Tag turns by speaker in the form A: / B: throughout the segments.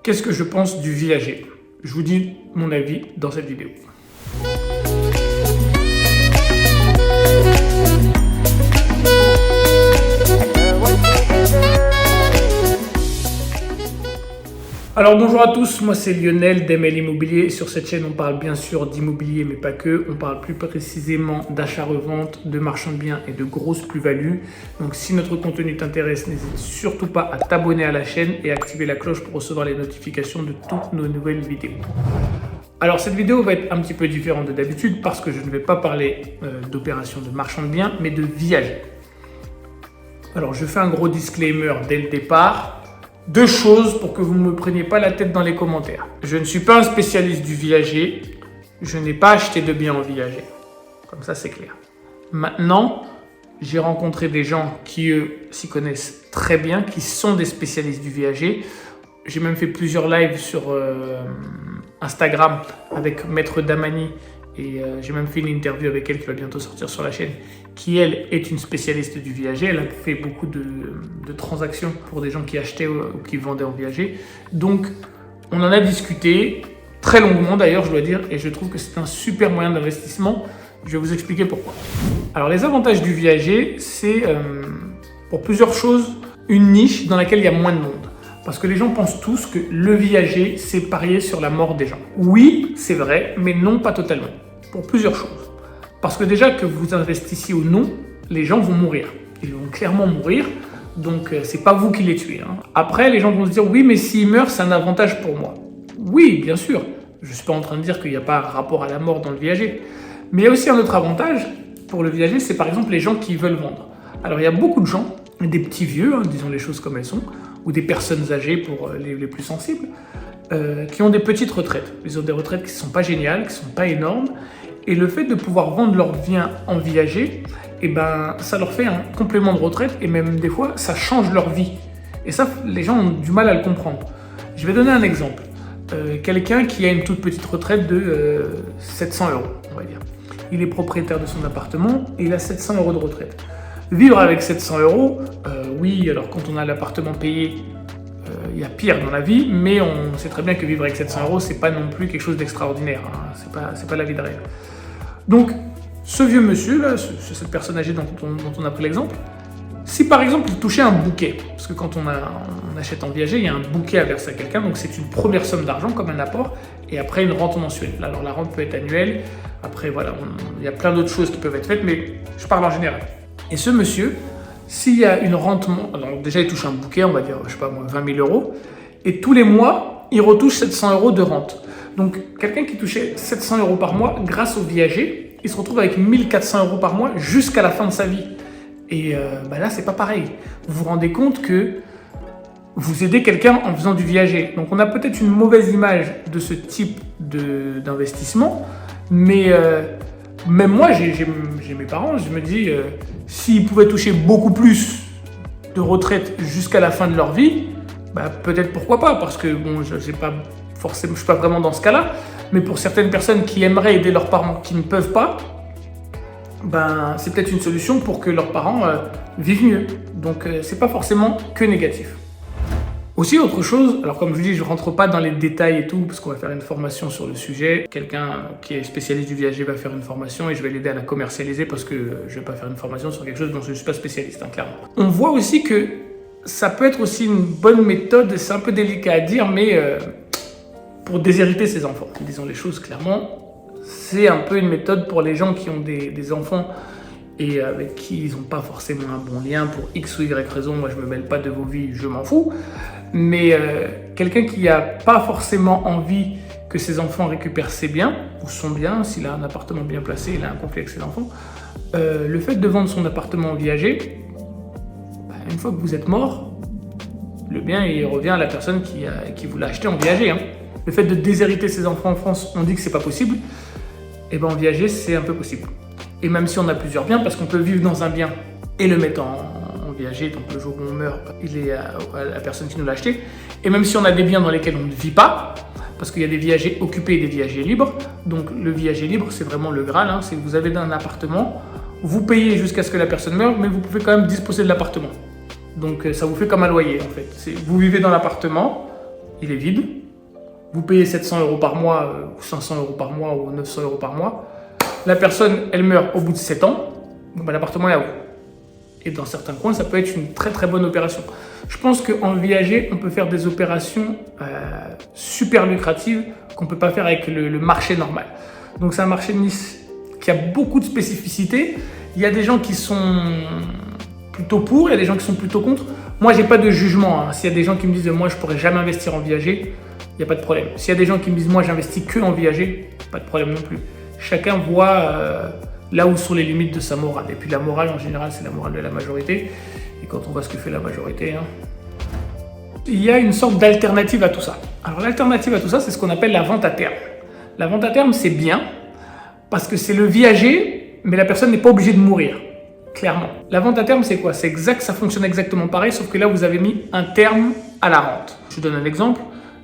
A: Qu'est-ce que je pense du viager? Je vous dis mon avis dans cette vidéo. Alors bonjour à tous, moi c'est Lionel d'ML Immobilier. Sur cette chaîne on parle bien sûr d'immobilier mais pas que. On parle plus précisément d'achat-revente, de marchand de biens et de grosses plus-values. Donc si notre contenu t'intéresse, n'hésite surtout pas à t'abonner à la chaîne et activer la cloche pour recevoir les notifications de toutes nos nouvelles vidéos. Alors cette vidéo va être un petit peu différente de d'habitude parce que je ne vais pas parler d'opération de marchand de biens mais de viager. Alors je fais un gros disclaimer dès le départ. Deux choses pour que vous ne me preniez pas la tête dans les commentaires. Je ne suis pas un spécialiste du viager. Je n'ai pas acheté de biens en viager. Comme ça, c'est clair. Maintenant, j'ai rencontré des gens qui, eux, s'y connaissent très bien, qui sont des spécialistes du viager. J'ai même fait plusieurs lives sur Instagram avec Maître Damani. Et j'ai même fait une interview avec elle qui va bientôt sortir sur la chaîne, qui elle est une spécialiste du viager. Elle a fait beaucoup de transactions pour des gens qui achetaient ou qui vendaient en viager. Donc on en a discuté très longuement d'ailleurs, je dois dire, et je trouve que c'est un super moyen d'investissement. Je vais vous expliquer pourquoi. Alors les avantages du viager, c'est pour plusieurs choses une niche dans laquelle il y a moins de monde. Parce que les gens pensent tous que le viager, c'est parier sur la mort des gens. Oui, c'est vrai, mais non pas totalement. Pour plusieurs choses. Parce que déjà que vous investissiez ou non, les gens vont mourir. Ils vont clairement mourir, donc c'est pas vous qui les tuez. Après, les gens vont se dire, oui, mais s'ils meurent, c'est un avantage pour moi. Oui, bien sûr. Je suis pas en train de dire qu'il n'y a pas rapport à la mort dans le viager. Mais il y a aussi un autre avantage pour le viager, c'est par exemple les gens qui veulent vendre. Alors il y a beaucoup de gens, des petits vieux, disons les choses comme elles sont, ou des personnes âgées pour les plus sensibles, qui ont des petites retraites. Ils ont des retraites qui ne sont pas géniales, qui ne sont pas énormes, et le fait de pouvoir vendre leurs biens en viager, ça leur fait un complément de retraite, et même des fois, ça change leur vie. Et ça, les gens ont du mal à le comprendre. Je vais donner un exemple. Quelqu'un qui a une toute petite retraite de 700 €, on va dire. Il est propriétaire de son appartement, et il a 700 € de retraite. Vivre avec 700 €, oui, alors quand on a l'appartement payé, il y a pire dans la vie, mais on sait très bien que vivre avec 700 €, c'est pas non plus quelque chose d'extraordinaire, c'est pas la vie de rêve. Donc, ce vieux monsieur, là, cette personne âgée dont on a pris l'exemple, si par exemple il touchait un bouquet, parce que quand on achète en viager, il y a un bouquet à verser à quelqu'un, donc c'est une première somme d'argent comme un apport, et après une rente mensuelle. Alors la rente peut être annuelle, après voilà, il y a plein d'autres choses qui peuvent être faites, mais je parle en général. Et ce monsieur, s'il y a une rente, alors déjà il touche un bouquet, on va dire, je sais pas moi, 20 000 €, et tous les mois, il retouche 700 € de rente. Donc quelqu'un qui touchait 700 € par mois, grâce au viager, il se retrouve avec 1 400 € par mois jusqu'à la fin de sa vie. Et là, c'est pas pareil. Vous vous rendez compte que vous aidez quelqu'un en faisant du viager. Donc on a peut-être une mauvaise image de ce type d'investissement, mais même moi, j'ai mes parents, je me dis, s'ils pouvaient toucher beaucoup plus de retraite jusqu'à la fin de leur vie, peut-être pourquoi pas, parce que bon, je ne suis pas vraiment dans ce cas-là, mais pour certaines personnes qui aimeraient aider leurs parents qui ne peuvent pas, c'est peut-être une solution pour que leurs parents vivent mieux. Donc c'est pas forcément que négatif. Aussi autre chose, alors comme je vous dis, je ne rentre pas dans les détails et tout, parce qu'on va faire une formation sur le sujet. Quelqu'un qui est spécialiste du viager va faire une formation et je vais l'aider à la commercialiser parce que je ne vais pas faire une formation sur quelque chose dont je ne suis pas spécialiste, clairement. On voit aussi que ça peut être aussi une bonne méthode, c'est un peu délicat à dire, mais pour déshériter ses enfants. Disons les choses clairement, c'est un peu une méthode pour les gens qui ont des enfants et avec qui ils n'ont pas forcément un bon lien pour X ou Y raison. Moi, je ne me mêle pas de vos vies, je m'en fous. Mais quelqu'un qui n'a pas forcément envie que ses enfants récupèrent ses biens, ou son bien, s'il a un appartement bien placé, il a un conflit avec ses enfants, le fait de vendre son appartement en viager, une fois que vous êtes mort, le bien il revient à la personne qui vous l'a acheté en viager. Le fait de déshériter ses enfants en France, on dit que c'est pas possible, et en viager c'est un peu possible. Et même si on a plusieurs biens, parce qu'on peut vivre dans un bien et le mettre en viager, donc le jour où on meurt, il est à la personne qui nous l'a acheté. Et même si on a des biens dans lesquels on ne vit pas, parce qu'il y a des viagers occupés et des viagers libres, donc le viager libre, c'est vraiment le Graal, c'est que vous avez un appartement, vous payez jusqu'à ce que la personne meure, mais vous pouvez quand même disposer de l'appartement. Donc ça vous fait comme un loyer en fait. Vous vivez dans l'appartement, il est vide. Vous payez 700 € par mois, ou 500 € par mois, ou 900 € par mois. La personne, elle meurt au bout de 7 ans. Bon, ben, l'appartement est à vous. Et dans certains coins, ça peut être une très très bonne opération. Je pense qu'en viager, on peut faire des opérations super lucratives qu'on ne peut pas faire avec le marché normal. Donc c'est un marché de Nice qui a beaucoup de spécificités. Il y a des gens qui sont plutôt pour, il y a des gens qui sont plutôt contre. Moi, j'ai pas de jugement. Hein. S'il y a des gens qui me disent « moi, je pourrais jamais investir en viager », il n'y a pas de problème. S'il y a des gens qui me disent « moi, j'investis que en viager », pas de problème non plus. Chacun voit là où sont les limites de sa morale. Et puis la morale, en général, c'est la morale de la majorité. Et quand on voit ce que fait la majorité, hein, il y a une sorte d'alternative à tout ça. Alors l'alternative à tout ça, c'est ce qu'on appelle la vente à terme. La vente à terme, c'est bien parce que c'est le viager, mais la personne n'est pas obligée de mourir, clairement. La vente à terme, c'est quoi? Ça fonctionne exactement pareil, sauf que là, vous avez mis un terme à la rente. Je vous donne un exemple.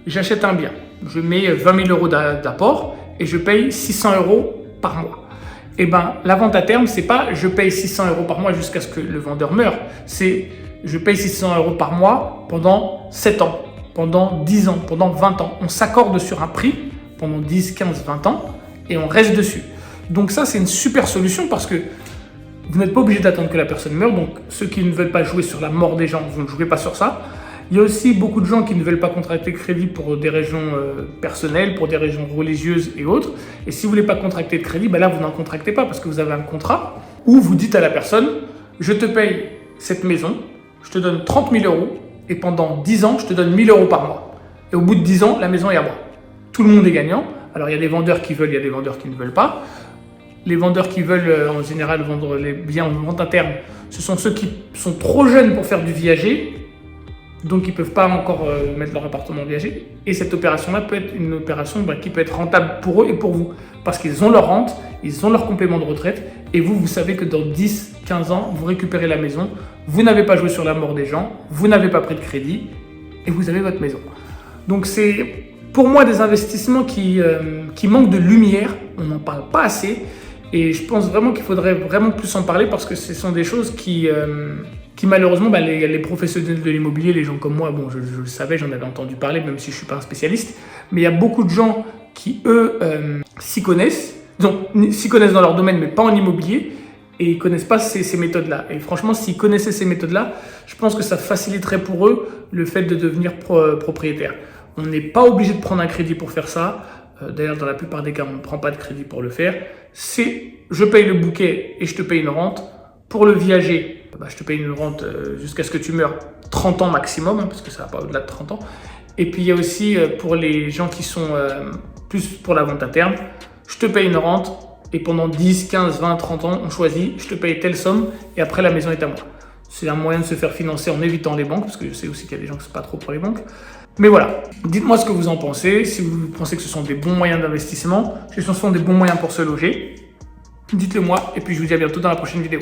A: J'achète un bien. Je mets 20 000 € d'apport et je paye 600 € par mois. Eh ben, la vente à terme, c'est pas je paye 600 € par mois jusqu'à ce que le vendeur meure. C'est je paye 600 € par mois pendant 7 ans, pendant 10 ans, pendant 20 ans. On s'accorde sur un prix pendant 10, 15, 20 ans et on reste dessus. Donc ça, c'est une super solution parce que vous n'êtes pas obligé d'attendre que la personne meure. Donc ceux qui ne veulent pas jouer sur la mort des gens, vous ne jouez pas sur ça. Il y a aussi beaucoup de gens qui ne veulent pas contracter de crédit pour des raisons personnelles, pour des raisons religieuses et autres. Et si vous ne voulez pas contracter de crédit, ben là, vous n'en contractez pas parce que vous avez un contrat où vous dites à la personne « je te paye cette maison, je te donne 30 000 € et pendant 10 ans, je te donne 1 000 € par mois. Et au bout de 10 ans, la maison est à moi. » Tout le monde est gagnant. Alors, il y a des vendeurs qui veulent, il y a des vendeurs qui ne veulent pas. Les vendeurs qui veulent, en général, vendre les biens en vente à terme, ce sont ceux qui sont trop jeunes pour faire du viager. Donc, ils ne peuvent pas encore mettre leur appartement en viager. Et cette opération-là peut être une opération qui peut être rentable pour eux et pour vous. Parce qu'ils ont leur rente, ils ont leur complément de retraite. Et vous, vous savez que dans 10, 15 ans, vous récupérez la maison. Vous n'avez pas joué sur la mort des gens. Vous n'avez pas pris de crédit. Et vous avez votre maison. Donc, c'est pour moi des investissements qui manquent de lumière. On n'en parle pas assez. Et je pense vraiment qu'il faudrait vraiment plus en parler parce que ce sont des choses qui malheureusement, les professionnels de l'immobilier, les gens comme moi, bon, je le savais, j'en avais entendu parler, même si je ne suis pas un spécialiste, mais il y a beaucoup de gens qui, eux, s'y connaissent dans leur domaine, mais pas en immobilier, et ils ne connaissent pas ces méthodes-là. Et franchement, s'ils connaissaient ces méthodes-là, je pense que ça faciliterait pour eux le fait de devenir propriétaire. On n'est pas obligé de prendre un crédit pour faire ça. D'ailleurs, dans la plupart des cas, on ne prend pas de crédit pour le faire. C'est je paye le bouquet et je te paye une rente. Pour le viager, je te paye une rente jusqu'à ce que tu meurs 30 ans maximum, parce que ça va pas au-delà de 30 ans. Et puis il y a aussi pour les gens qui sont plus pour la vente à terme, je te paye une rente et pendant 10, 15, 20, 30 ans, on choisit, je te paye telle somme et après la maison est à moi. C'est un moyen de se faire financer en évitant les banques, parce que je sais aussi qu'il y a des gens qui ne sont pas trop pour les banques. Mais voilà, dites-moi ce que vous en pensez, si vous pensez que ce sont des bons moyens d'investissement, si ce sont des bons moyens pour se loger, dites-le moi et puis je vous dis à bientôt dans la prochaine vidéo.